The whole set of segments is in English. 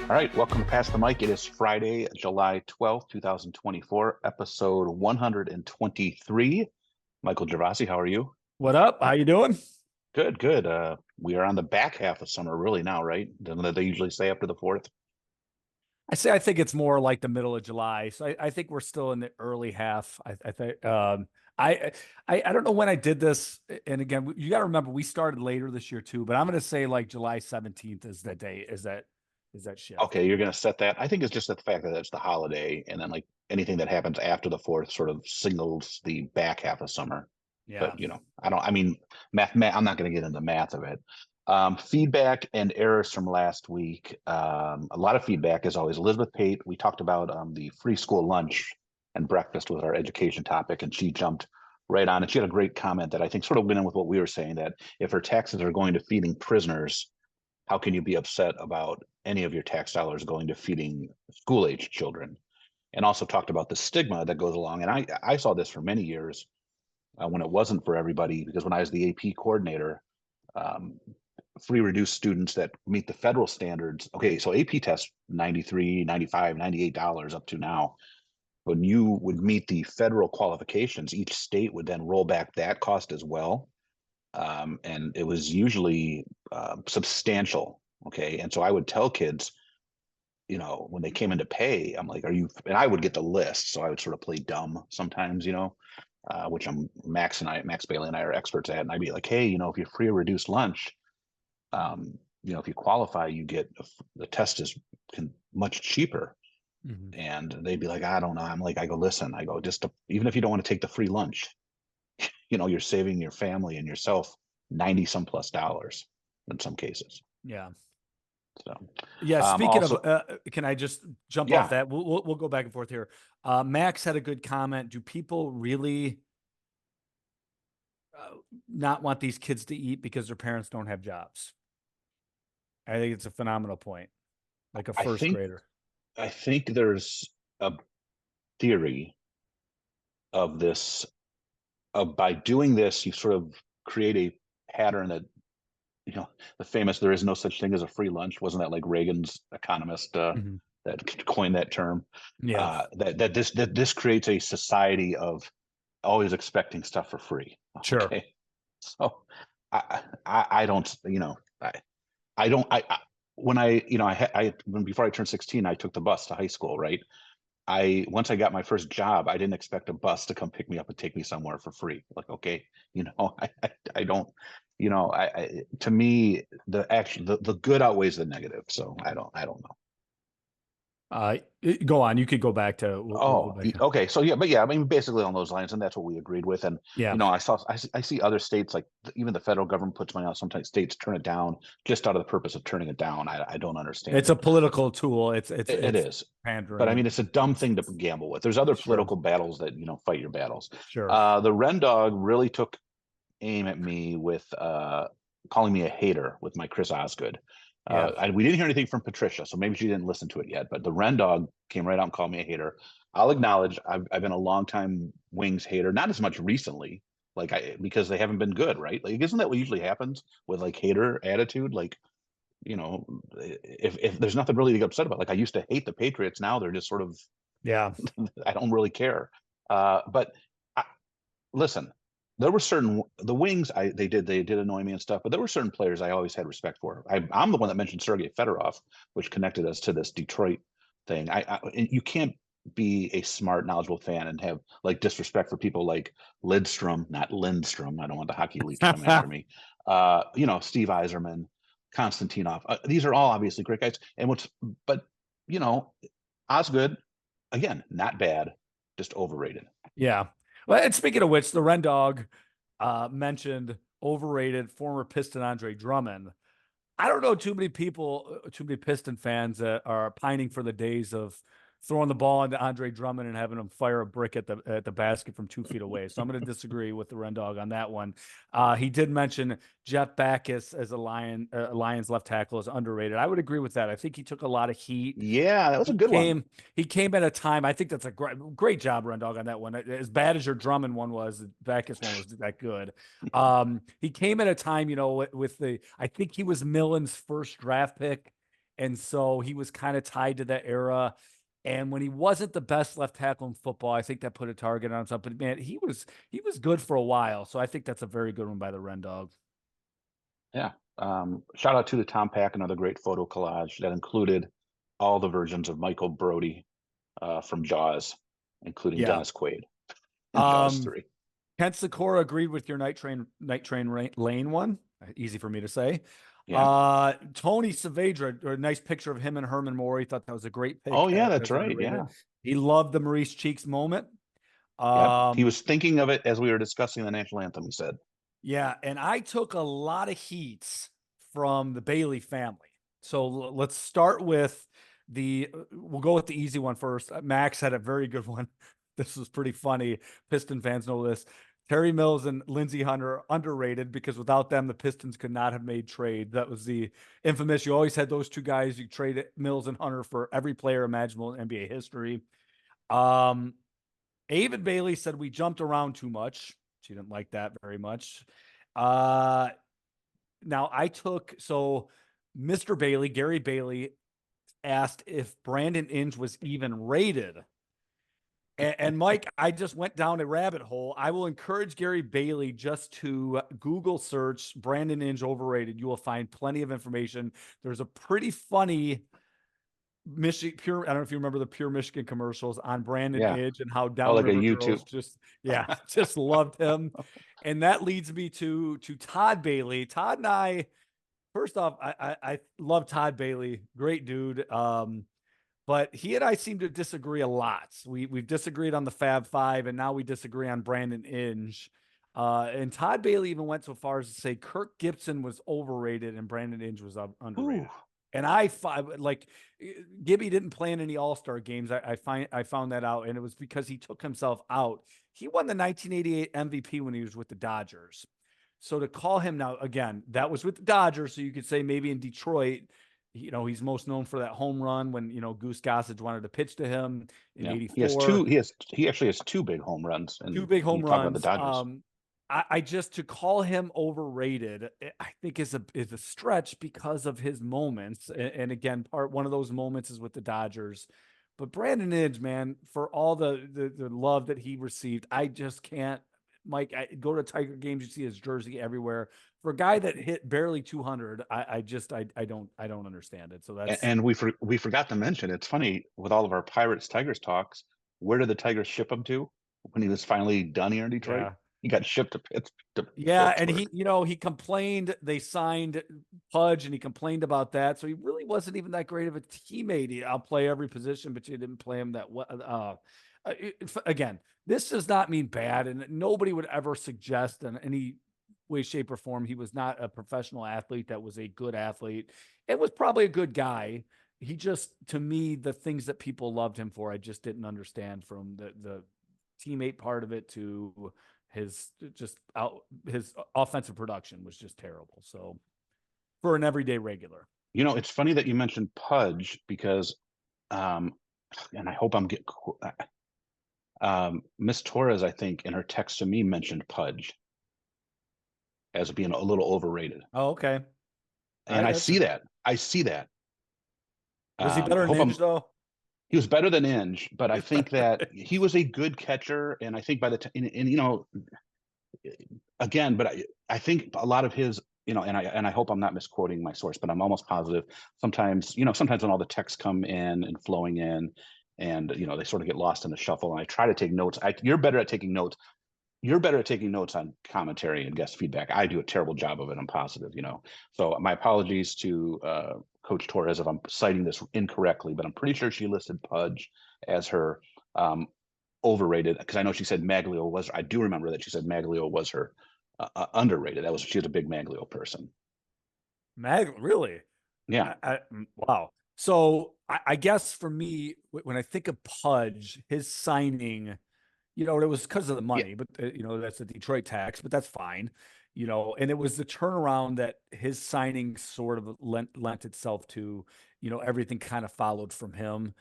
All right, welcome to Pass the Mic. It is Friday, July 12th, 2024, episode 123. Michael Gervasi, how are you? What up? How you doing? Good, good. We are on the back half of summer really now, right? Doesn't they usually say after the 4th? I think it's more like the middle of July. So I think we're still in the early half. I think I, I don't know when I did this. And again, you got to remember we started later this year too, but I'm gonna say like July 17th is that day, is that shift. Okay, you're going to set that. I think it's just the fact that it's the holiday, and then like anything that happens after the 4th sort of signals the back half of summer. Yeah. But I mean, math, I'm not going to get into the math of it. Feedback and errors from last week. A lot of feedback, as always. Elizabeth Pate, we talked about the free school lunch and breakfast was our education topic, and she jumped right on. And she had a great comment that I think sort of went in with what we were saying, that if her taxes are going to feeding prisoners, how can you be upset about any of your tax dollars going to feeding school-age children? And also talked about the stigma that goes along. And I saw this for many years when it wasn't for everybody, because when I was the AP coordinator, um, free reduced students that meet the federal standards. Okay, so AP tests 93, 95, $98 up to now. When you would meet the federal qualifications, each state would then roll back that cost as well. And it was usually substantial. Okay, and so I would tell kids, when they came in to pay, I'm like, are you, and I would get the list. So I would sort of play dumb sometimes, which Max Bailey and I are experts at. And I'd be like, hey, if you're free or reduced lunch, if you qualify, you get the test is much cheaper. Mhm. And they'd be like, I don't know. I go, listen, even if you don't want to take the free lunch, you're saving your family and yourself 90 some plus dollars in some cases. Yeah. So, Yeah. Speaking of, also, can I just jump off yeah, that? We'll go back and forth here. Max had a good comment. Do people really uh, not want these kids to eat because their parents don't have jobs? I think it's a phenomenal point. Like a I first think, grader. I think there's a theory of this, by doing this, you sort of create a pattern that, the famous, there is no such thing as a free lunch. Wasn't that like Reagan's economist, Mhm. that coined that term? Yeah, That this creates a society of always expecting stuff for free. sure. Okay, so I don't, I don't, when I you know I when before I turned 16, I took the bus to high school, right? I Once I got my first job, I didn't expect a bus to come pick me up and take me somewhere for free. Like, okay, I don't, to me, the good outweighs the negative. So I don't know. Go on. You could go back to. We'll go Oh, back to. okay. So yeah, but yeah, I mean, basically on those lines, and that's what we agreed with. And Yeah, I see other states, like even the federal government puts money out. Sometimes states turn it down just out of the purpose of turning it down. I don't understand it's a it. political tool. It It's is, but pandering I and mean, it's a dumb thing to gamble with. There's other sure, political battles that fight your battles. sure. The Ren Dog really took aim at me with calling me a hater with my Chris Osgood. Yeah, We didn't hear anything from Patricia, so maybe she didn't listen to it yet. But the Ren Dog came right out and called me a hater. I'll acknowledge I've been a long time Wings hater, not as much recently, because they haven't been good, right? Like, isn't that what usually happens with like hater attitude? Like, if there's nothing really to get upset about. Like, I used to hate the Patriots, now they're just sort of yeah, I don't really care. But I, listen, there were certain the Wings. They did annoy me and stuff, but there were certain players I always had respect for. I'm the one that mentioned Sergei Fedorov, which connected us to this Detroit thing. You can't be a smart, knowledgeable fan and have like disrespect for people like Lidstrom, not Lindstrom. I don't want the hockey league to come after me. Steve Yzerman, Konstantinov. These are all obviously great guys. But you know, Osgood, again, not bad, just overrated. yeah. Well, and speaking of which, the Ren Dog mentioned overrated former Piston Andre Drummond. I don't know too many people, too many Piston fans that are pining for the days of throwing the ball into Andre Drummond and having him fire a brick at the basket from 2 feet away. So I'm going to disagree with the Ren Dog on that one. He did mention Jeff Backus as a Lions left tackle is underrated. I would agree with that. I think he took a lot of heat. Yeah, that was a He good one. came he came at a time. I think that's a great job, Ren Dog, on that one. As bad as your Drummond one was, the Backus one was that good. He came at a time, with the I think he was Millen's first draft pick, And so he was kind of tied to that era. And when he wasn't the best left tackle in football, I think that put a target on himself. But man, he was good for a while. So I think that's a very good one by the Ren Dog. Yeah. Shout out to the Tom Pack, another great photo collage that included all the versions of Michael Brody from Jaws, including Yeah. Dennis Quaid in Jaws Um, 3. Kent Sikora agreed with your Lane one. Easy for me to say. Yeah. Tony Saavedra, or a nice picture of him and Herman Moore. He thought that was a great Oh pick yeah, that's as right. underrated. Yeah. He loved the Maurice Cheeks moment. Yep. He Um, was thinking of it as we were discussing the national anthem, he said. yeah, and I took a lot of heats from the Bailey family. So let's start with we'll go with the easy one first. Max had a very good one. This was pretty funny. Piston fans know this. Terry Mills and Lindsey Hunter are underrated because without them, the Pistons could not have made trade. That was the infamous. You always had those two guys. You traded Mills and Hunter for every player imaginable in NBA history. Um, Avid Bailey said we jumped around too much. She didn't like that very much. Uh, Now I took Mr. Bailey, Gary Bailey, asked if Brandon Inge was even rated. And Mike, I just went down a rabbit hole. I will encourage Gary Bailey just to Google search Brandon Inge overrated. You will find plenty of information. There's a pretty funny Michigan pure. I don't know if you remember the Pure Michigan commercials on Brandon Yeah. Inge and how Oh, like a downriver girls YouTube. just, yeah, just loved him. And that leads me to Todd Bailey. Todd and I, first off, I love Todd Bailey, great dude. But he and I seem to disagree a lot. We've disagreed on the Fab Five, and now we disagree on Brandon Inge. And Todd Bailey even went so far as to say Kirk Gibson was overrated and Brandon Inge was underrated. Ooh. And like Gibby didn't play in any All-Star games. I found that out, and it was because he took himself out. He won the 1988 MVP when he was with the Dodgers. So to call him now again, that was with the Dodgers. So you could say maybe in Detroit, he's most known for that home run when, Goose Gossage wanted to pitch to him in Yeah. '84. He actually has two big home runs, Two and big you home talk about the runs. Dodgers. I just to call him overrated, I think is a stretch because of his moments. And again, one of those moments is with the Dodgers. But Brandon Inge, man, for all the love that he received, I just can't. Mike, I go to Tiger games, you see his jersey everywhere. For a guy that hit barely 200, I don't understand it. So that's And we forgot to mention, it's funny with all of our Pirates Tigers talks, where did the Tigers ship him to when he was finally done here in Detroit? yeah. He got shipped to Yeah, and Pittsburgh. he complained they signed Pudge and he complained about that. So he really wasn't even that great of a teammate. I'll play every position, but you didn't play him that well. Again, this does not mean bad, and nobody would ever suggest in any way, shape, or form he was not a professional athlete that was a good athlete. It was probably a good guy. He just, to me, the things that people loved him for, I just didn't understand from the teammate part of it to his offensive production was just terrible. So for an everyday regular. It's funny that you mentioned Pudge because, and I hope I'm getting, Miss Torres, I think, in her text to me mentioned Pudge as being a little overrated. Oh, okay. And I That's see that. I see that. Was he I better than hope Inge though? he was better than Inge, but I think that he was a good catcher. And I think by the time, again, but I think a lot of his, and I hope I'm not misquoting my source, but I'm almost positive. Sometimes when all the texts come in and flowing in, and they sort of get lost in the shuffle, and I try to take notes. You're better at taking notes. You're better at taking notes on commentary and guest feedback. I do a terrible job of it. I'm positive, So my apologies to Coach Torres if I'm citing this incorrectly, but I'm pretty sure she listed Pudge as her overrated, because I know she said Maglio was. I do remember that she said Maglio was her underrated. She was a big Maglio person. Really? Yeah, Wow. So I guess for me, when I think of Pudge, his signing, it was because of the yeah, money, but that's the Detroit tax, but that's fine. And it was the turnaround that his signing sort of lent itself to. Everything kind of followed from him.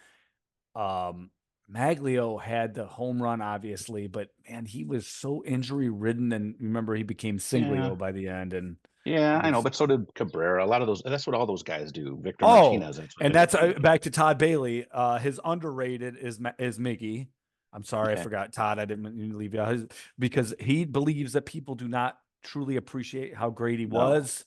Um, Maglio had the home run, obviously, but man, he was so injury ridden. And remember, he became yeah. Singlio by the end. And Yeah, I know, Because but so did Cabrera. A lot of those, that's what all those guys do. Victor oh, Martinez, that's what and Victor that's Martinez does. back to Todd Bailey. His underrated is Miggy. I'm sorry, I Okay. forgot Todd. I didn't mean to leave you out. Because he believes that people do not truly appreciate how great he No. was.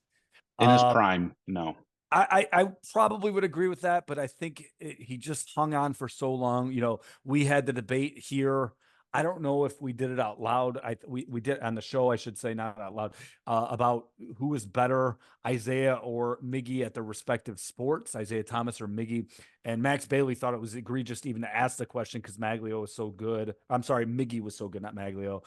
In his Um, prime, no. I probably would agree with that, but I think he just hung on for so long. We had the debate here. I don't know if we did it out loud. We did on the show, I should say, not out loud, about who was better, Isaiah or Miggy at their respective sports, Isaiah Thomas or Miggy. And Max Bailey thought it was egregious to even ask the question because Maglio was so good. I'm sorry, Miggy was so good, not Maglio.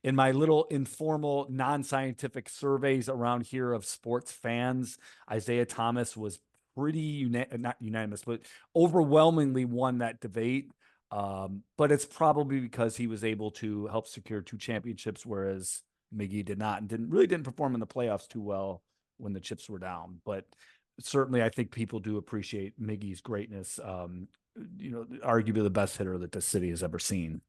In my little informal, non-scientific surveys around here of sports fans, Isaiah Thomas was pretty not unanimous, but overwhelmingly won that debate. But it's probably because he was able to help secure 2 championships, whereas Miggy did not and didn't perform in the playoffs too well when the chips were down. But certainly, I think people do appreciate Miggy's greatness. Arguably the best hitter that the city has ever seen.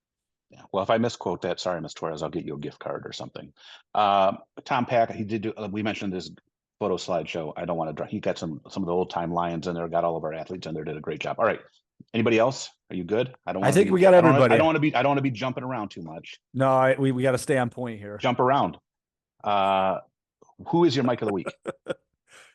Yeah. Well, if I misquote that, sorry, Miss Torres, I'll get you a gift card or something. Tom Pack, he did do, we mentioned this photo slideshow. I don't want to draw. He got some of the old time Lions in there, got all of our athletes in there, did a great job. All right. Anybody else? Are you good? I don't I want to think be, we got everybody. I don't want to be jumping around too much. No, we got to stay on point here. Jump around. Uh, who is your Mike of the week?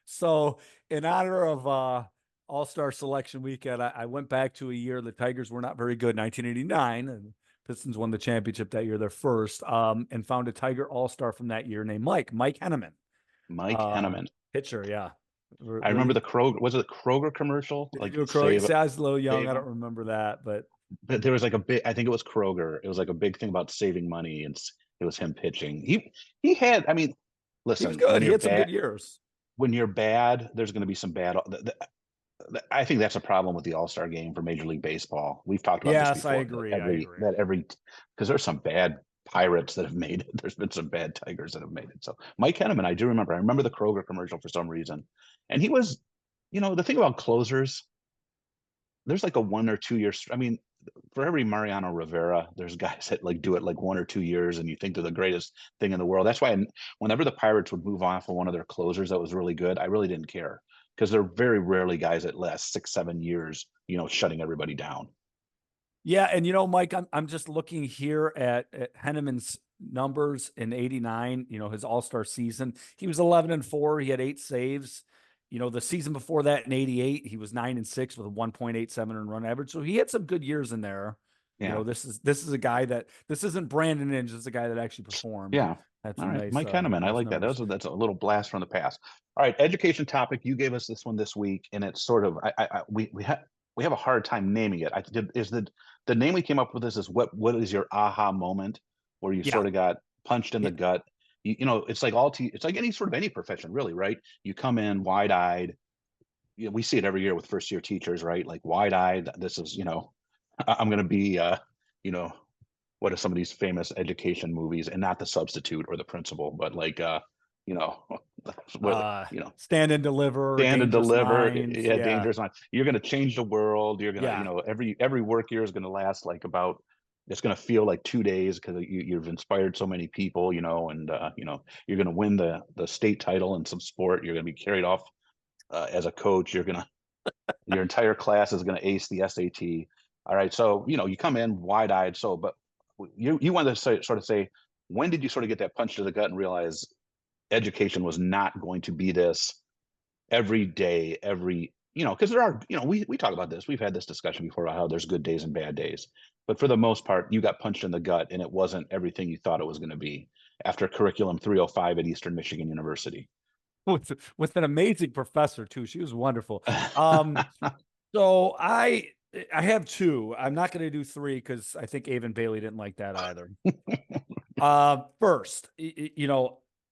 So, in honor of All-Star Selection Weekend, I went back to a year the Tigers were not very good, 1989, and Pistons won the championship that year, their first, and found a Tiger All-Star from that year named Mike Henneman, Mike uh, Henneman. pitcher. Yeah, I remember really. the Kroger, was it the Kroger commercial? Did he Like do a Crow? save, See, I was a little young. save I them. don't remember that, but But there was like a big, I think it was Kroger. It was like a big thing about saving money, and it was him pitching. He had, I mean, he was listen, good. He had some good years. when you're bad, there's going to be some bad. I think that's a problem with the All Star game for Major League Baseball. We've talked about this Yes, I before. agree. I agree. Because there's some bad Pirates that have made it. There's been some bad Tigers that have made it. So Mike Henneman, I do remember. I remember the Kroger commercial for some reason, and he was, the thing about closers, there's like a 1 or 2 year. I mean, for every Mariano Rivera, there's guys that like do it like 1 or 2 years, and you think they're the greatest thing in the world. That's why whenever the Pirates would move off of one of their closers that was really good, I really didn't care because they're very rarely guys that last 6, 7 years, shutting everybody down. Yeah, and Mike, I'm just looking here at Henneman's numbers in '89. His All Star season. He was 11-4. He had 8 saves. The season before that in '88, he was 9-6 with a 1.87 run average. So he had some good years in there. Yeah, This is a guy that this isn't Brandon Inge. This is a guy that actually performed. yeah. Had All some right, nice Mike Henneman, I nice like that. numbers. That's a little blast from the past. All right, education topic. You gave us this one this week, and it's sort of we have a hard time naming it. I did is the name we came up with. This is what is your aha moment where you Yeah, sort of got punched in yeah, the gut. It's like it's like any profession, really, right? You come in wide eyed. We see it every year with first year teachers, right? Like wide eyed. This is I'm going to be you know what are some of these famous education movies, and not The Substitute or The Principal, but like you know what Stand and Deliver, Stand and Dangerous Deliver. Minds. Yeah, Yeah, Dangerous Mind. You're going to change the world. You're going to, yeah. every work year is going to last like about, it's going to feel like 2 days because you've inspired so many people, and you're going to win the state title in some sport. You're going to be carried off as a coach. Your entire class is going to ace the SAT. All right, so you come in wide eyed. So, but you want to sort of say, when did you sort of get that punch to the gut and realize education was not going to be this every day, because there are, we talk about this. We've had this discussion before about how there's good days and bad days. But for the most part, you got punched in the gut and it wasn't everything you thought it was going to be after curriculum 305 at Eastern Michigan University. With an amazing professor too. She was wonderful. So I have two. I'm not going to do three because I think Avon Bailey didn't like that either. First,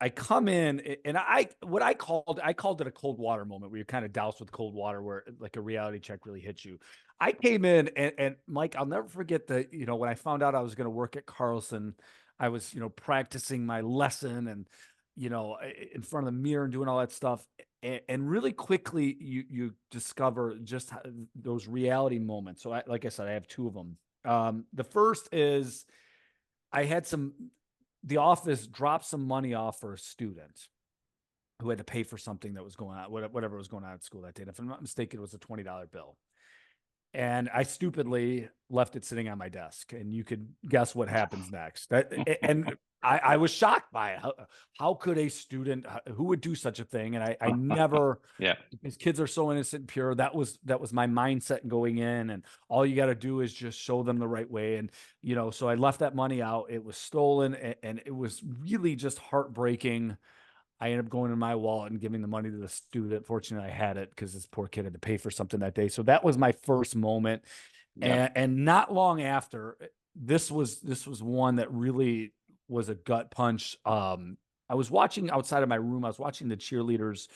I come in and I called it a cold water moment where you're kind of doused with cold water where like a reality check really hits you. I came in and Mike, I'll never forget when I found out I was going to work at Carlson, I was, practicing my lesson and, in front of the mirror and doing all that stuff. And really quickly you discover just those reality moments. So like I said, I have two of them. The first is I had the office drop some money off for a student. who had to pay for something that was going on, whatever was going on at school that day. And if I'm not mistaken, it was a $20 bill. And I stupidly left it sitting on my desk, and you could guess what happens next. And I was shocked by it. How could a student who would do such a thing? And I never, Yeah. because kids are so innocent and pure. That was my mindset going in, and all you got to do is just show them the right way. And, so I left that money out. It was stolen, and it was really just heartbreaking. I ended up going in my wallet and giving the money to the student. Fortunately, I had it because this poor kid had to pay for something that day. So that was my first moment. Yeah. And not long after, this was one that really was a gut punch. I was watching outside of my room. I was watching the cheerleaders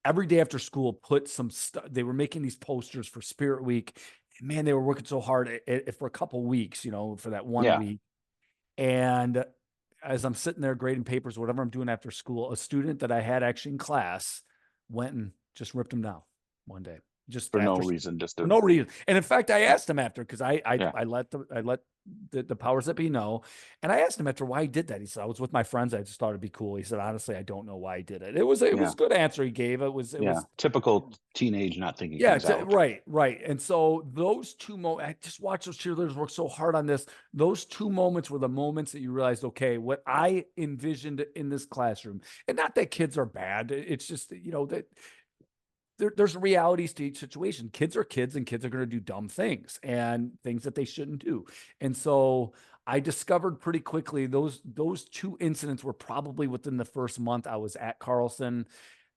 every day after school put some stuff. They were making these posters for Spirit Week. And man, they were working so hard for a couple weeks, for that one Yeah. week. And as I'm sitting there grading papers, whatever I'm doing after school, a student that I had actually in class went and just ripped him down one day, just For no after reason, just for to, no reason. And in fact, I asked him after, because I Yeah. let the powers that be know, and I asked him after why he did that. He said, "I was with my friends. I just thought it'd be cool." He said, "Honestly, I don't know why he did it." It was a Yeah. good answer he gave. It was typical teenage not thinking yeah, things out. right. And so those two moments, I just watched those cheerleaders work so hard on this. Those two moments were the moments that you realized, okay, what I envisioned in this classroom, and not that kids are bad. It's just, that there's realities to each situation. Kids are kids, and kids are going to do dumb things and things that they shouldn't do. And so I discovered pretty quickly those two incidents were probably within the first month I was at Carlson.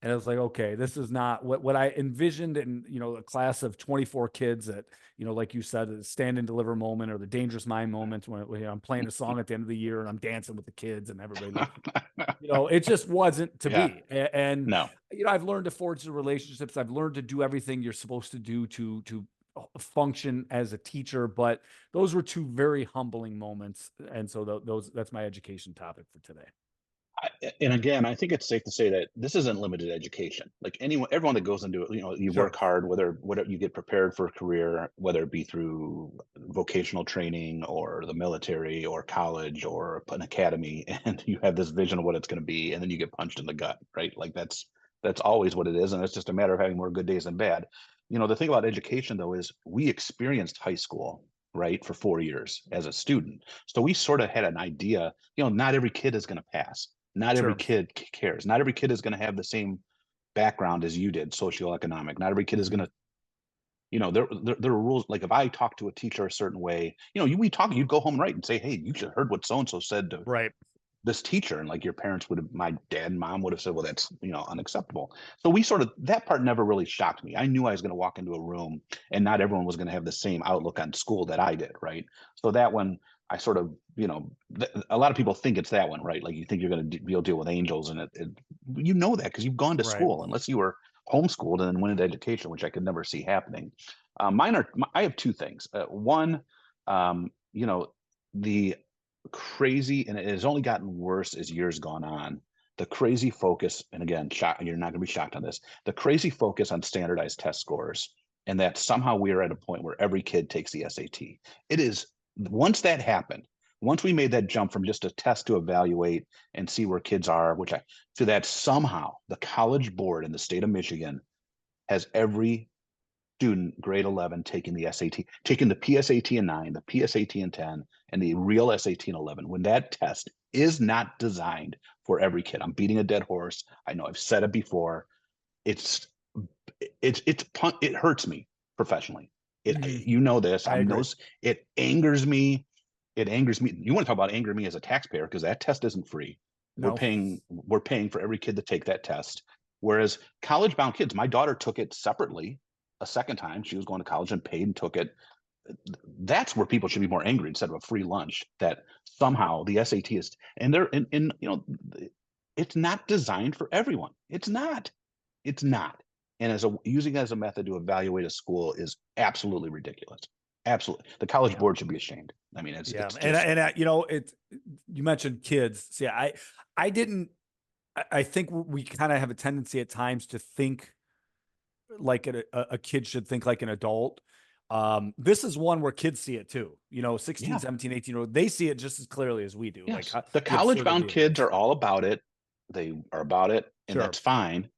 And I was like, okay, this is not what I envisioned in, a class of 24 kids that, like you said, the stand and deliver moment, or the dangerous mind moment when I'm playing a song at the end of the year and I'm dancing with the kids and everybody, it just wasn't to Yeah. be. And, No. I've learned to forge the relationships. I've learned to do everything you're supposed to do to function as a teacher, but those were two very humbling moments. And so that's my education topic for today. And again, I think it's safe to say that this isn't limited education. Like everyone that goes into it, you Sure. work hard, whether you get prepared for a career, whether it be through vocational training or the military or college or an academy, and you have this vision of what it's going to be, and then you get punched in the gut, right? Like that's always what it is, and it's just a matter of having more good days than bad. The thing about education, though, is we experienced high school, right, for 4 years as a student, so we sort of had an idea. Not every kid is going to pass. Not every Sure. kid cares. Not every kid is going to have the same background as you did, socioeconomic. Not every kid is going to, there are rules. Like if I talk to a teacher a certain way, you'd go home and write and say, hey, you should have heard what so-and-so said to Right. this teacher. And like your parents would have, my dad and mom would have said, well, that's, unacceptable. So that part never really shocked me. I knew I was going to walk into a room and not everyone was going to have the same outlook on school that I did. Right. So that one, I sort of, a lot of people think it's that one, right? Like you think you're going to be able to deal with angels, and that because you've gone to Right. school, unless you were homeschooled and then went into education, which I could never see happening. I have two things. One, the crazy, and it has only gotten worse as years gone on. The crazy focus, and again, you're not going to be shocked on this. The crazy focus on standardized test scores, and that somehow we are at a point where every kid takes the SAT. It is. Once that happened, once we made that jump from just a test to evaluate and see where kids are, to that somehow the College Board in the state of Michigan has every student grade 11 taking the SAT, taking the PSAT in 9, the PSAT in 10, and the real SAT in 11, when that test is not designed for every kid. I'm beating a dead horse. I know I've said it before. It hurts me professionally. This. I agree. It angers me. It angers me. You want to talk about anger me as a taxpayer, because that test isn't free. No. We're paying for every kid to take that test. Whereas college-bound kids, my daughter took it separately a second time. She was going to college and paid and took it. That's where people should be more angry, instead of a free lunch, that somehow the SAT is, and they're in it's not designed for everyone. It's not. And using it as a method to evaluate a school is absolutely ridiculous. Absolutely. The College Yeah. Board should be ashamed. I mean, it's Yeah. just, You mentioned kids. See, I didn't, I think we kind of have a tendency at times to think like a kid should think like an adult. This is one where kids see it too, 16, Yeah. 17, 18-year-old, they see it just as clearly as we do. yes. Like The college-bound kids are all about it. they are about it, and Sure. that's fine.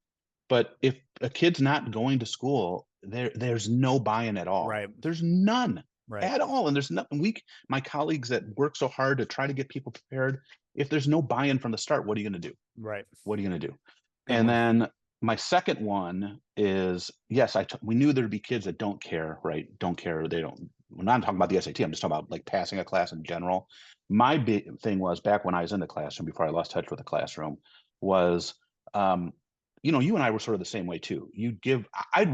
But if a kid's not going to school, there's no buy-in at all. Right. There's none Right. at all, and there's nothing my colleagues that work so hard to try to get people prepared, if there's no buy-in from the start, what are you gonna do? Right. What are you gonna do? Good And one. then my second one is, yes, we knew there'd be kids that don't care, right? Don't care. They don't. We're not talking about the SAT. I'm just talking about like passing a class in general. My big thing was back when I was in the classroom before I lost touch with the classroom was, um, you and I were sort of the same way too. I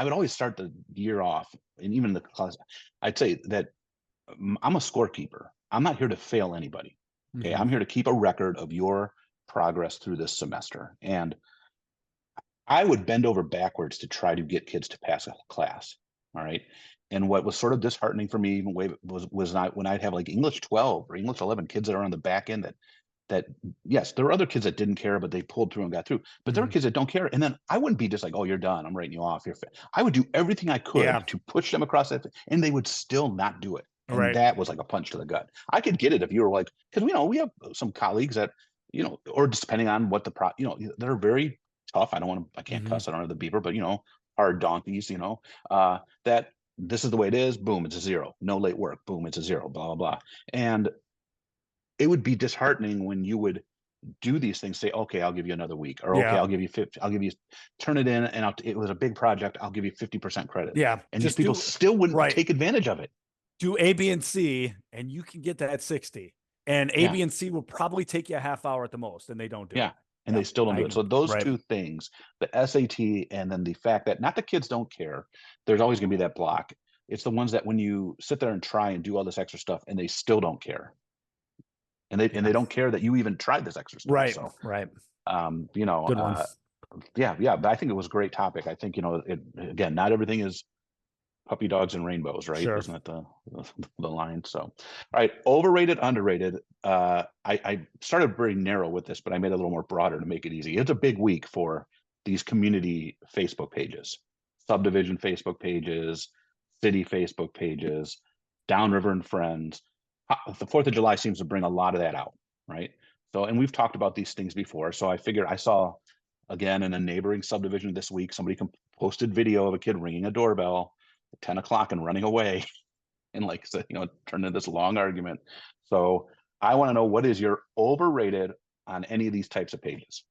would always start the year off, and even the class, I'd say that I'm a scorekeeper. I'm not here to fail anybody. Okay, Mhm. I'm here to keep a record of your progress through this semester, and I would bend over backwards to try to get kids to pass a class. All right. And what was sort of disheartening for me even way was not when I'd have like English 12 or English 11 kids that are on the back end that yes, there were other kids that didn't care, but they pulled through and got through. But there were Mhm. kids that don't care. And then I wouldn't be just like, oh, you're done. I'm writing you off. I would do everything I Yeah. could to push them across that, and they would still not do it. And Right. that was like a punch to the gut. I could get it if you were like, because we have some colleagues that, or just depending on what they're very tough. I can't Mhm. cuss. I don't have the beaver, but hard donkeys, that this is the way it is. Boom, it's a zero. No late work. Boom, it's a zero. Blah, blah, blah. And it would be disheartening when you would do these things, say, okay, I'll give you another week, or okay, Yeah. I'll give you 50, turn it in, and it was a big project, I'll give you 50% credit. Yeah. And these Just people do still wouldn't right. take advantage of it. Do A, B, and C, and you can get that 60. And A, Yeah. B, and C will probably take you a half hour at the most, and they don't do Yeah. it. And Yeah. they still don't do it. So those Right. two things, the SAT, and then the fact that not the kids don't care, there's always going to be that block. It's the ones that when you sit there and try and do all this extra stuff and they still don't care. And they Yeah. don't care that you even tried this extra stuff. Right. So Right. um, you know, Good one. uh yeah, but I think it was a great topic. I think, again, not everything is puppy dogs and rainbows, right? Sure. Isn't that the line? So, all right, overrated, underrated. I started very narrow with this, but I made it a little more broader to make it easy. It's a big week for these community Facebook pages, subdivision Facebook pages, city Facebook pages, Downriver and Friends. The 4th of July seems to bring a lot of that out, right? So, and we've talked about these things before. So I figured I saw again in a neighboring subdivision this week, somebody posted video of a kid ringing a doorbell at 10 o'clock and running away and like so, turned into this long argument. So I want to know, what is your overrated on any of these types of pages?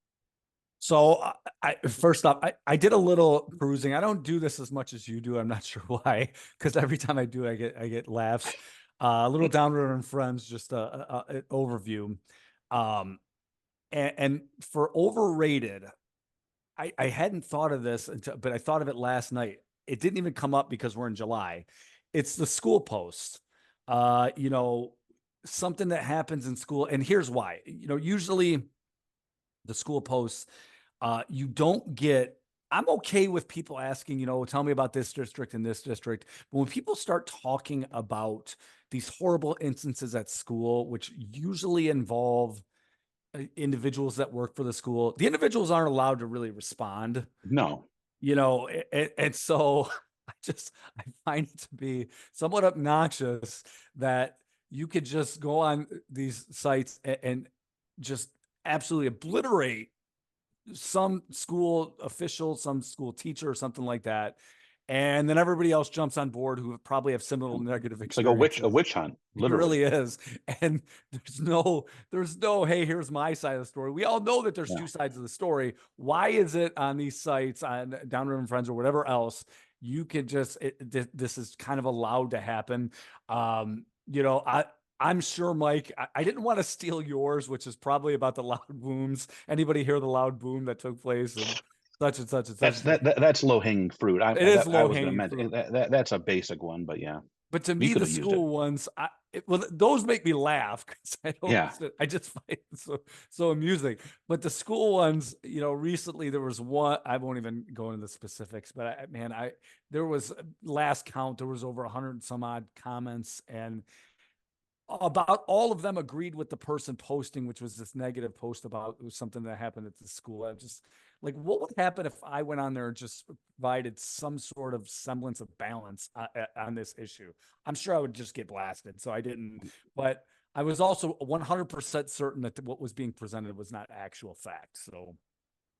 So I first off, I did a little cruising. I don't do this as much as you do. I'm not sure why, because every time I do, I get laughs. A little Downriver and Friends, just an overview. Um, and for overrated, I hadn't thought of this until, but I thought of it last night. It didn't even come up because we're in July. It's the school post. Uh, you know, Something that happens in school, and here's why. Usually the school posts, you don't get. I'm okay with people asking, tell me about this district and this district. But when people start talking about these horrible instances at school, which usually involve individuals that work for the school, the individuals aren't allowed to really respond, No, and so I find it to be somewhat obnoxious that you could just go on these sites and just absolutely obliterate some school official, some school teacher, or something like that. And then everybody else jumps on board who probably have similar negative it's like a experiences. witch hunt, It literally. really is. And there's no, hey, here's my side of the story. We all know that there's Yeah. two sides of the story. Why is it on these sites, on Downriver and Friends or whatever else, you can just, this is kind of allowed to happen. I'm sure, Mike, I didn't want to steal yours, which is probably about the loud booms. Anybody hear the loud boom that took place and such and such and such? That's low hanging fruit. It is I low was going to hanging mention fruit. that's a basic one, but yeah, But to we me, could the have used it. school ones, well, those make me laugh because Yeah. I just find it so amusing. But the school ones, recently there was one. I won't even go into the specifics, but there was last count, there was over 100 and some odd comments, and about all of them agreed with the person posting, which was this negative post about it was something that happened at the school. I just like, what would happen if I went on there and just provided some sort of semblance of balance on this issue? I'm sure I would just get blasted. So I didn't, but I was also 100% certain that what was being presented was not actual fact. So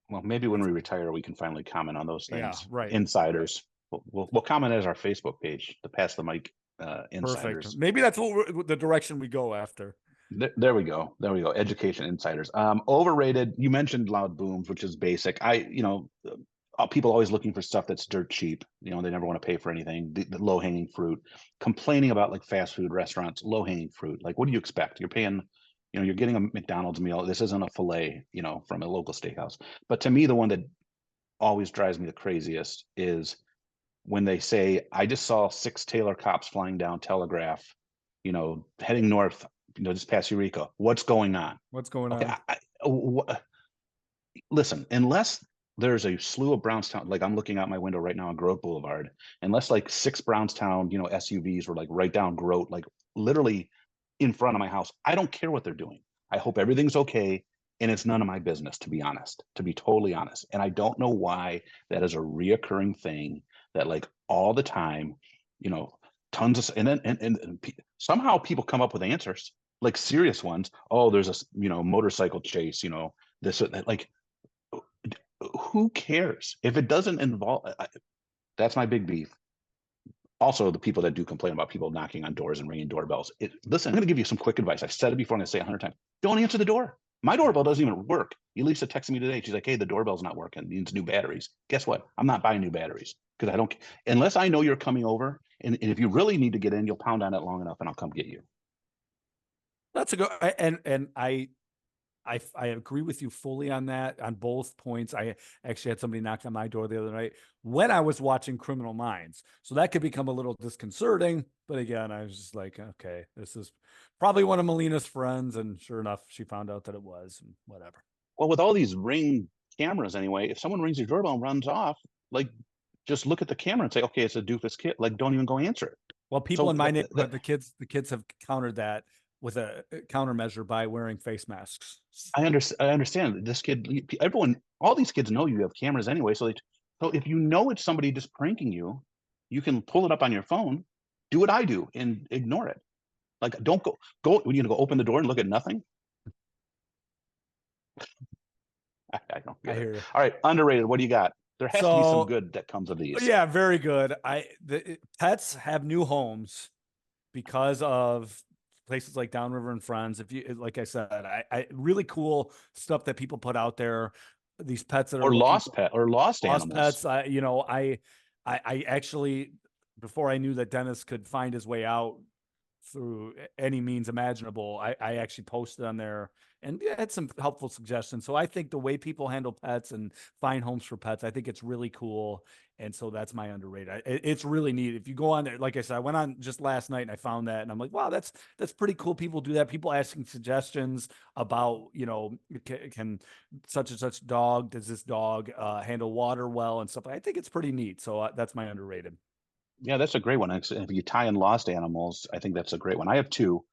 Well, maybe when we retire, we can finally comment on those yeah, things. right. Insiders. We'll comment as our Facebook page, the Pass the Mic Perfect. insiders. Maybe that's the direction we go after. There we go. There we go. Education insiders. Overrated. You mentioned loud booms, which is basic. People always looking for stuff that's dirt cheap. You know, they never want to pay for anything. The low hanging fruit. Complaining about like fast food restaurants, low hanging fruit. Like, what do you expect? You're paying, you know, you're getting a McDonald's meal. This isn't a fillet, you know, from a local steakhouse. But to me, the one that always drives me the craziest is when they say, I just saw 6 Taylor cops flying down Telegraph, you know, heading north, you know, just past Eureka. What's going on? What's going Okay, on? listen, unless there's a slew of Brownstown, like I'm looking out my window right now on Grote Boulevard, unless like 6 Brownstown, you know, SUVs were like right down Grote, like literally in front of my house. I don't care what they're doing. I hope everything's okay. And it's none of my business, to be honest, to be totally honest. And I don't know why that is a reoccurring thing that like all the time, you know, tons of, and then, somehow people come up with answers, like serious ones. Oh, there's a, you know, motorcycle chase, you know, this, like, who cares if it doesn't involve, that's my big beef. Also, the people that do complain about people knocking on doors and ringing doorbells. Listen, I'm going to give you some quick advice. I've said it before and I say 100 times. Don't answer the door. My doorbell doesn't even work. Elisa texted me today. She's like, hey, the doorbell's not working. It needs new batteries. Guess what? I'm not buying new batteries because I don't, unless I know you're coming over. And if you really need to get in, you'll pound on it long enough and I'll come get you. That's a good, and I agree with you fully on that, on both points. I actually had somebody knock on my door the other night when I was watching Criminal Minds. So that could become a little disconcerting. But again, I was just like, okay, this is probably one of Melina's friends. And sure enough, she found out that it was, and whatever. Well, with all these Ring cameras anyway, if someone rings your doorbell and runs off, like just look at the camera and say, okay, it's a doofus kid. Like, don't even go answer it. Well, people in my So neighborhood, the kids have countered that with a countermeasure by wearing face masks. I understand this kid, everyone, all these kids know you have cameras anyway. So if you know it's somebody just pranking you, you can pull it up on your phone, do what I do and ignore it. Like, don't go, you know, go open the door and look at nothing. I don't I get hear it. you. All right. Underrated. What do you got? There has to be So some good that comes of these. yeah, very good. Pets have new homes because of places like Downriver and Friends. If you, like I said, I really cool stuff that people put out there. These pets that are Or looking lost for pet or lost lost animals. pets. I actually, before I knew that Dennis could find his way out through any means imaginable, I actually posted on there and had some helpful suggestions. So I think the way people handle pets and find homes for pets, I think it's really cool. And so that's my underrated. It's really neat. If you go on there, like I said, I went on just last night and I found that, and I'm like, wow, that's pretty cool. People do that. People asking suggestions about, you know, can such and such dog, does this dog handle water well and stuff. I think it's pretty neat. So that's my underrated. Yeah, that's a great one. If you tie in lost animals, I think that's a great one. I have two.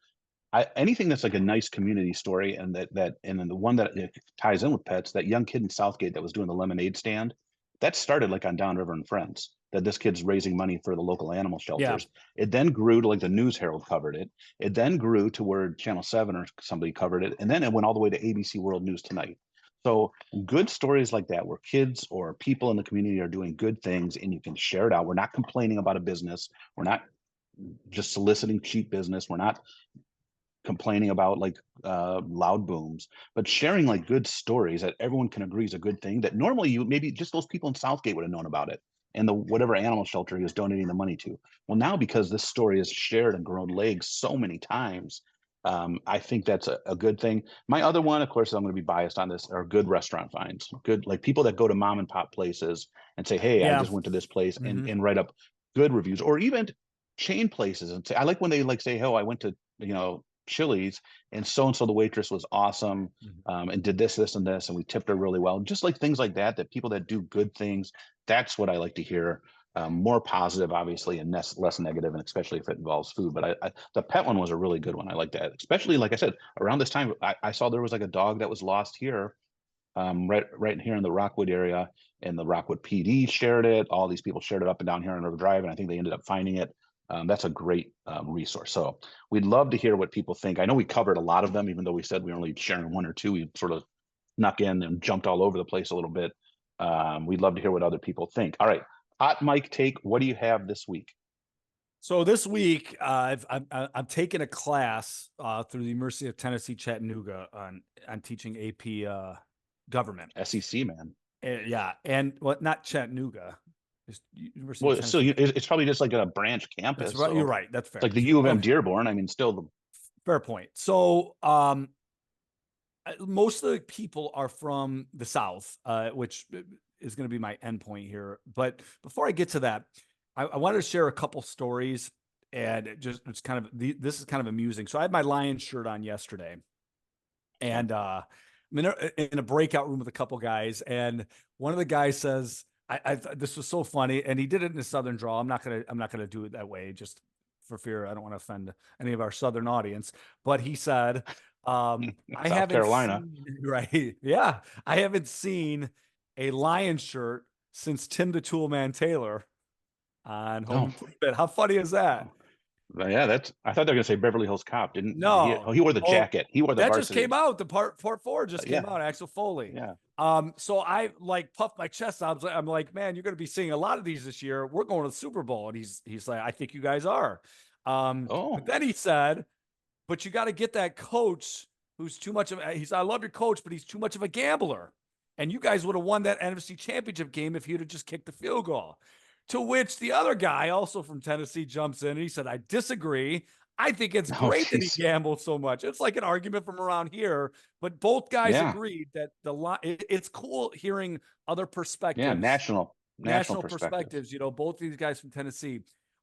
Anything that's like a nice community story, and and then the one that it ties in with pets, that young kid in Southgate that was doing the lemonade stand, that started like on Downriver and Friends. That this kid's raising money for the local animal Yeah. shelters. It then grew to like the News Herald covered it. It then grew to where Channel 7 or somebody covered it, and then it went all the way to ABC World News Tonight. So good stories like that, where kids or people in the community are doing good things, and you can share it out. We're not complaining about a business. We're not just soliciting cheap business. We're not complaining about like loud booms, but sharing like good stories that everyone can agree is a good thing, that normally you maybe just those people in Southgate would have known about it, and the whatever animal shelter he was donating the money to. Well, now because this story is shared and grown legs so many times, I think that's a good thing. My other one, of course, I'm going to be biased on this, are good restaurant finds. Good, like people that go to mom and pop places and say, hey, I Yeah. just went to this place, Mhm. and write up good reviews, or even chain places and say, I like when they like say, oh, I went to, you know, Chili's, and so the waitress was awesome, and did this and this, and we tipped her really well. Just like things like that, that people that do good things, that's what I like to hear. More positive, obviously, and less negative, and especially if it involves food. But the pet one was a really good one. I like that, especially like I said, around this time, I saw there was like a dog that was lost here, right here in the Rockwood area, and the Rockwood PD shared it. All these people shared it up and down here on River Drive, and I think they ended up finding it. That's a great resource. So we'd love to hear what people think. I know we covered a lot of them, even though we said we were only sharing one or two. We sort of snuck in and jumped all over the place a little bit. We'd love to hear what other people think. All right, hot mic take. What do you have this week? So this week, I'm taking a class through the University of Tennessee Chattanooga on teaching AP government. SEC, man. Yeah, and what not Chattanooga, just University of Well, so Tennessee. it's probably just like a branch That's campus. right. You're So right. That's it's fair. like the U of M Okay, Dearborn. I mean, still the fair point. So most of the people are from the South, which is going to be my endpoint here. But before I get to that, I wanted to share a couple stories, and it's kind of this is kind of amusing. So I had my Lions shirt on yesterday, and I'm in a breakout room with a couple guys, and one of the guys says, this was so funny," and he did it in a Southern drawl. I'm not gonna do it that way, just for fear I don't want to offend any of our Southern audience. But he said, "I South haven't Carolina. seen right, yeah, I haven't seen a Lion shirt since Tim the Toolman Taylor on Home Oh, Improvement." How funny is that? yeah. That's. I thought they were gonna say Beverly Hills Cop. Didn't he? Oh, No. he wore the Oh, jacket. He wore the that just varsity. came out. The part four just came Yeah, out. Axel Foley. yeah. So I like puffed my chest out. I'm like, man, you're going to be seeing a lot of these this year. We're going to the Super Bowl, and he's like, I think you guys are. But Oh, then he said, but you got to get that coach who's too much of. He's I love your coach, but he's too much of a gambler. And you guys would have won that NFC Championship game if you'd have just kicked the field goal. To which the other guy, also from Tennessee, jumps in and he said, "I disagree. I think it's oh, great that he jeez. gambled so much." It's like an argument from around here, but both guys Yeah, agreed that it's cool hearing other yeah. perspectives, National national perspectives. perspectives. Both these guys from Tennessee.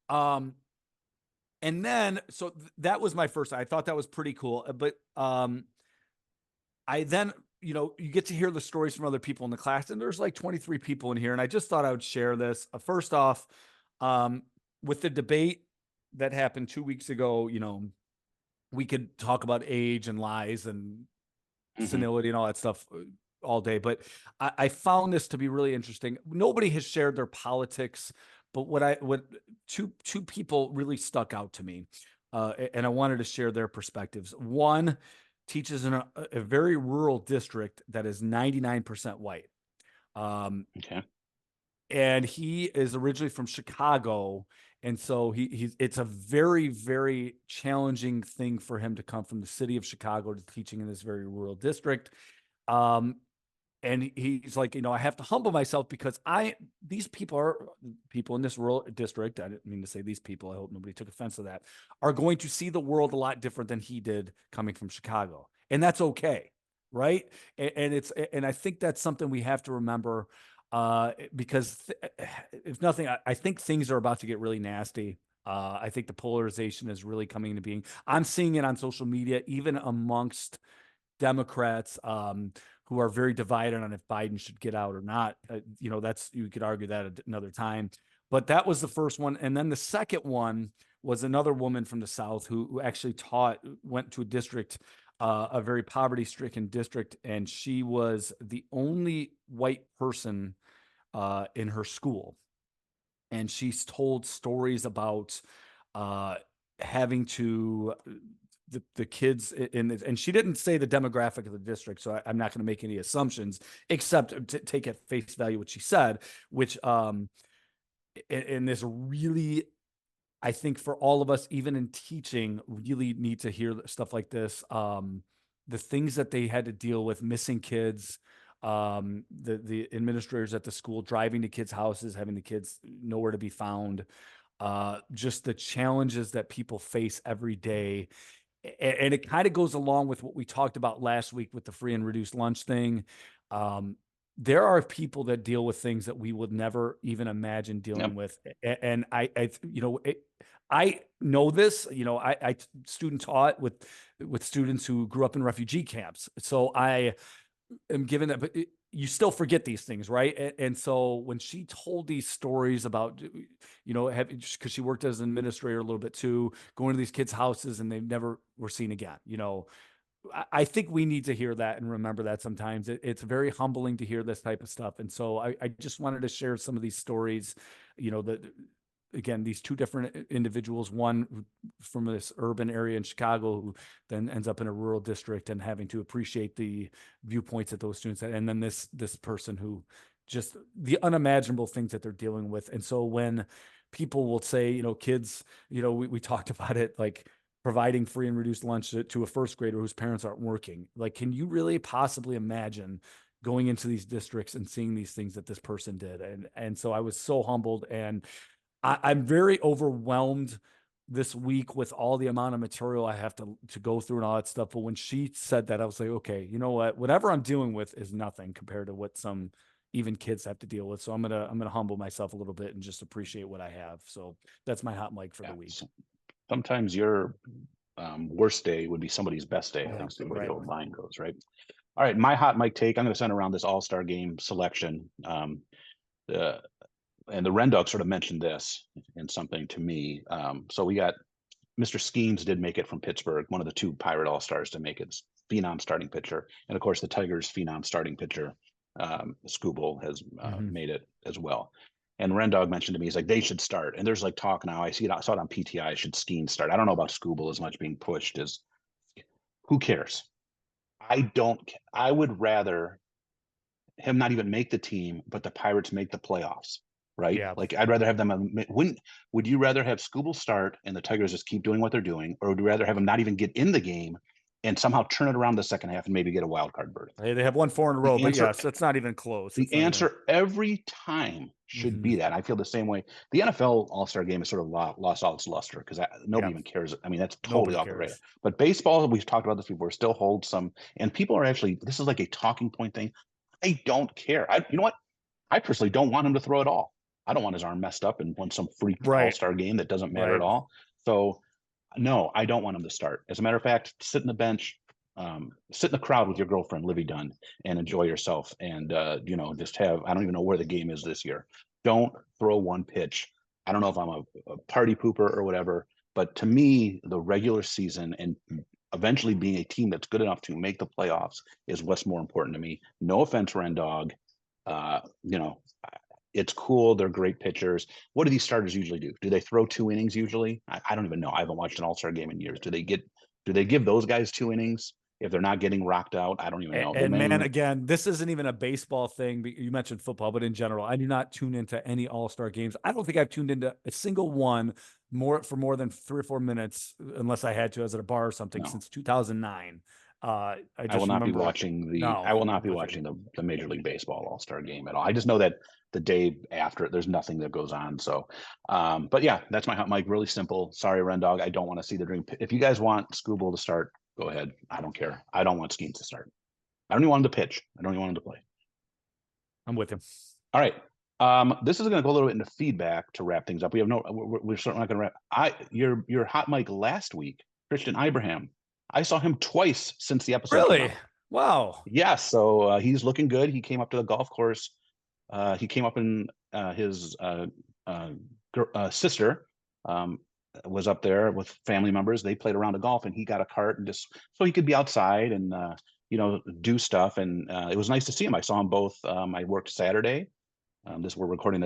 Um, and then that was my first. I thought that was pretty cool, but I then, you get to hear the stories from other people in the class, and there's like 23 people in here. And I just thought I would share this. First off, um, with the debate that happened 2 weeks ago, we could talk about age and lies and Hmm. senility and all that stuff all day. But I found this to be really interesting. Nobody has shared their politics, but what two people really stuck out to me, and I wanted to share their perspectives. One teaches in a very rural district that is 99% white. Um, Okay. and he is originally from Chicago, and so he's it's a very very challenging thing for him to come from the city of Chicago to teaching in this very rural district. Um, and he's like, I have to humble myself because these people are people in this rural district. I didn't mean to say these people. I hope nobody took offense to that. Are going to see the world a lot different than he did coming from Chicago, and that's okay, right? And I think that's something we have to remember, because if nothing, I think things are about to get really nasty. I think the polarization is really coming into being. I'm seeing it on social media, even amongst Democrats, who are very divided on if Biden should get out or not. That's you could argue that at another time. But that was the first one, and then the second one was another woman from the South who actually went to a district, a very poverty-stricken district, and she was the only white person in her school, and she's told stories about uh, having to the kids and she didn't say the demographic of the district, so I'm not going to make any assumptions except to take at face value what she said, which in this really, I think for all of us, even in teaching, really need to hear stuff like this. The things that they had to deal with, missing kids, the administrators at the school driving to kids' houses, having the kids nowhere to be found, just the challenges that people face every day. And it kind of goes along with what we talked about last week with the free and reduced lunch thing. Um, there are people that deal with things that we would never even imagine dealing Yep. with. And I know this, I student taught with students who grew up in refugee camps. So I am given that, but you still forget these things, right? And so when she told these stories about, because she worked as an administrator a little bit too, going to these kids' houses and they never were seen again, I think we need to hear that and remember that sometimes. It's very humbling to hear this type of stuff. And so I just wanted to share some of these stories, that again, these two different individuals, one from this urban area in Chicago who then ends up in a rural district and having to appreciate the viewpoints that those students had, and then this person who just the unimaginable things that they're dealing with. And so when people will say, kids, we talked about it, like providing free and reduced lunch to a first grader whose parents aren't working. Like, can you really possibly imagine going into these districts and seeing these things that this person did? And so I was so humbled, and I'm very overwhelmed this week with all the amount of material I have to go through and all that stuff. But when she said that, I was like, okay, you know what? Whatever I'm dealing with is nothing compared to what some even kids have to deal with. So I'm gonna humble myself a little bit and just appreciate what I have. So that's my hot mic for the week. Sometimes your worst day would be somebody's best day. I Yeah, think is the way right. the old line goes, right? All right, my hot mic take. I'm going to center around this All-Star game selection. And the Ren Dog sort of mentioned this in something to me. So we got Mr. Skeens did make it from Pittsburgh, one of the two Pirate All-Stars to make it, phenom starting pitcher. And of course, the Tigers phenom starting pitcher, Skubal, has made it as well. And Ren Dog mentioned to me, he's like, they should start. And there's like talk now. I saw it on PTI, should Skeens start? I don't know about Skubal as much being pushed as, who cares? I would rather him not even make the team, but the Pirates make the playoffs, right? Yeah. Like, I'd rather have them. Would you rather have Skubal start and the Tigers just keep doing what they're doing, or would you rather have them not even get in the game and somehow turn it around the second half and maybe get a wild card berth? Hey, they have won 4 in a row, but yes, that's not even close. The answer every time should be that. I feel the same way. The NFL All-Star game has sort of lost all its luster because nobody even cares. I mean, that's totally off the radar. But baseball, we've talked about this before, still holds some, and people are actually, this is like a talking point thing. I don't care. You know what? I personally don't want him to throw at all. I don't want his arm messed up and won some freak All-Star game that doesn't matter at all. So no, I don't want him to start. As a matter of fact, sit in the bench, sit in the crowd with your girlfriend, Livy Dunn, and enjoy yourself. And, just I don't even know where the game is this year. Don't throw one pitch. I don't know if I'm a party pooper or whatever, but to me, the regular season and eventually being a team that's good enough to make the playoffs is what's more important to me. No offense, Ren Dog. It's cool. They're great pitchers. What do these starters usually do? Do they throw 2 innings usually? I don't even know. I haven't watched an All-Star game in years. Do they give those guys 2 innings if they're not getting rocked out? I don't even know. And man, again, this isn't even a baseball thing. You mentioned football, but in general, I do not tune into any All-Star games. I don't think I've tuned into a single one for more than 3 or 4 minutes, unless I had to, as at a bar or something, since 2009. I will not be watching the Major League Baseball All-Star game at all. I just know that the day after, there's nothing that goes on. So, but yeah, that's my hot mic. Really simple. Sorry, Ren Dog. I don't want to see the dream. If you guys want Skubal to start, go ahead. I don't care. I don't want Skeens to start. I don't even want him to pitch. I don't even want him to play. I'm with him. All right. This is going to go a little bit into feedback to wrap things up. We're certainly not going to wrap. Your hot mic last week, Christian Ibrahim. I saw him twice since the episode. Really? Wow. Yeah. So he's looking good. He came up to the golf course. He came up in his sister was up there with family members. They played a round of golf, and he got a cart and just so he could be outside and do stuff. And it was nice to see him. I saw him both. I worked Saturday. We're recording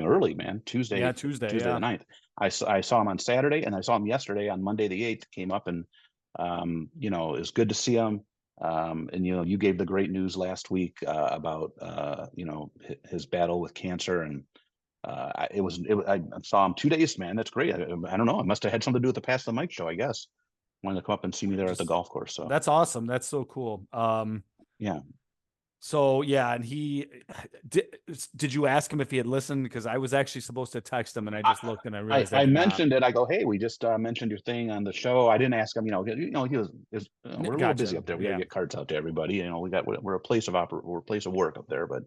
early, man. Tuesday the 9th. I saw him on Saturday, and I saw him yesterday on Monday the 8th. Came up and it was good to see him. And you gave the great news last week about his battle with cancer, and I saw him 2 days, man. That's great. I don't know. It must have had something to do with the Pass the Mic show, I guess. Wanted to come up and see me there at the golf course. So that's awesome. That's so cool. Yeah. So yeah, and he did you ask him if he had listened? Because I was actually supposed to text him, and I just looked and I realized I mentioned it. I go, hey, we just mentioned your thing on the show. I didn't ask him. He was we're a little busy up there. We gotta get cards out to everybody. We're a place of work up there, but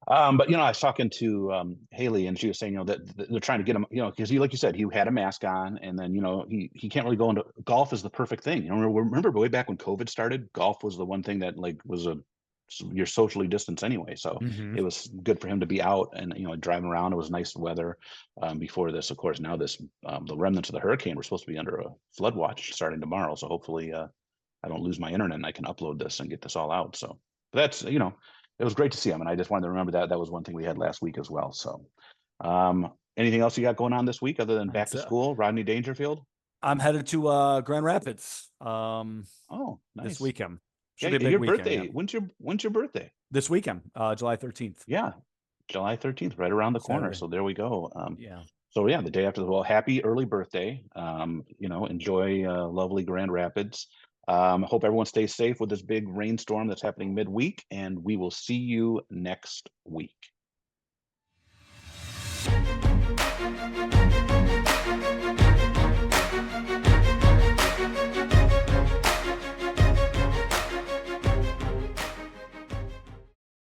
I was talking to Haley, and she was saying, that they're trying to get him, because like you said, he had a mask on, and then he can't really go into golf is the perfect thing. Remember way back when COVID started, golf was the one thing that was you're socially distanced anyway. So it was good for him to be out and, driving around. It was nice weather before this. Of course, now the remnants of the hurricane, we're supposed to be under a flood watch starting tomorrow. So hopefully I don't lose my internet and I can upload this and get this all out. So that's, it was great to see him. And I just wanted to remember that was one thing we had last week as well. So Anything else you got going on this week other than back That's to it. school, Rodney Dangerfield? I'm headed to Grand Rapids Oh, this nice. weekend. Yeah, Should be a big your weekend. Yeah. birthday. When's your birthday? This weekend, July 13th. Yeah, July 13th, right around the corner. Saturday. So there we go. Yeah. So yeah, the day after the well, happy early birthday. Enjoy lovely Grand Rapids. Hope everyone stays safe with this big rainstorm that's happening midweek, and we will see you next week.